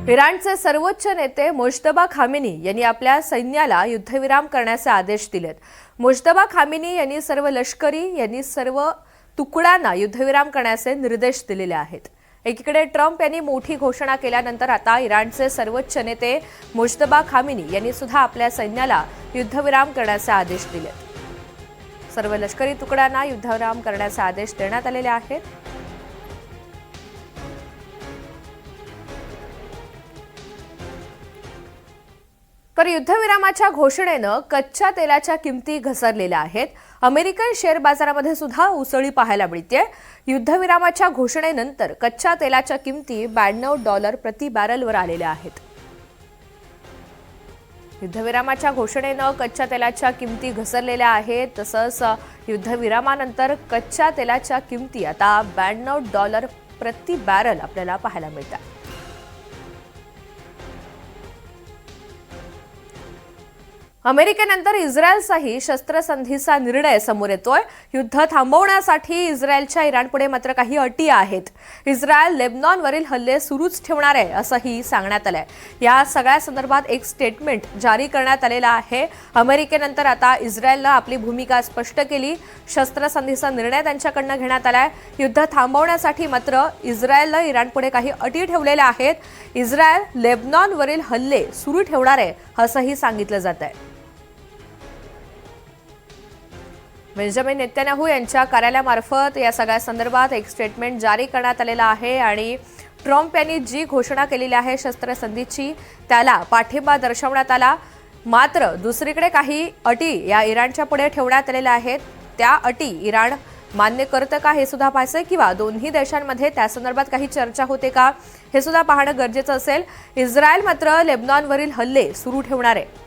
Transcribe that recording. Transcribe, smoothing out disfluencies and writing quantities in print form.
इराणचे सर्वोच्च नेते मुज्तबा खामेनी यांनी आपल्या सैन्याला युद्धविराम करण्याचे आदेश दिलेत। मुज्तबा खामेनी यांनी सर्व तुकड्यांना युद्धविराम करण्याचे निर्देश दिलेले आहेत। एकीकडे ट्रम्प यांनी मोठी घोषणा केल्यानंतर आता इराणचे सर्वोच्च नेते मुज्तबा खामेनी यांनी सुद्धा आपल्या सैन्याला युद्धविराम करण्याचे आदेश दिलेत। सर्व लष्करी तुकड्यांना युद्धविराम करण्याचे आदेश देण्यात आलेले आहेत। तर युद्धविरामाच्या घोषणेनं कच्च्या तेलाच्या किमती घसरलेल्या आहेत। अमेरिकन शेअर बाजारामध्ये सुद्धा उसळी पाहायला मिळते। युद्धविरामाच्या घोषणेनंतर कच्च्या तेलाच्या किमती $92 प्रति बॅरलवर आलेल्या आहेत। युद्धविरामाच्या घोषणेनं कच्च्या तेलाच्या किमती घसरलेल्या आहेत। तसंच युद्धविरामानंतर कच्च्या तेलाच्या किमती आता $92 प्रति बॅरल आपल्याला पाहायला मिळतात। अमेरिकेनंतर इस्रायलचाही शस्त्रसंधीचा निर्णय समोर येतोय। युद्ध थांबवण्यासाठी इस्रायलच्या इराणपुढे मात्र काही अटी आहेत। इस्रायल लेबनॉनवरील हल्ले सुरूच ठेवणार आहे असंही सांगण्यात आलंय। या सगळ्या संदर्भात एक स्टेटमेंट जारी करण्यात आलेला आहे। अमेरिकेनंतर आता इस्रायलने आपली भूमिका स्पष्ट केली। शस्त्रसंधीचा निर्णय त्यांच्याकडनं घेण्यात आलाय। युद्ध थांबवण्यासाठी मात्र इस्रायलने इराणपुढे काही अटी ठेवलेल्या आहेत। इस्रायल लेबनॉनवरील हल्ले सुरू ठेवणार आहे असंही सांगितलं जात आहे। बेंजामिन नेतन्याहू यांच्या कार्यालयामार्फत या सगळ्या संदर्भात एक स्टेटमेंट जारी करण्यात आलेला आहे आणि ट्रम्प यांनी जी घोषणा केलेली आहे शस्त्रसंधीची त्याला पाठिंबा दर्शवण्यात आला। मात्र दुसरीकडे काही अटी या इराणच्या पुढे ठेवण्यात आलेल्या आहेत। त्या अटी इराण मान्य करतं का हे सुद्धा पाहायचं किंवा दोन्ही देशांमध्ये त्या संदर्भात काही चर्चा होते का हे सुद्धा पाहणं गरजेचं असेल। इस्रायल मात्र लेबनॉनवरील हल्ले सुरू ठेवणार आहे।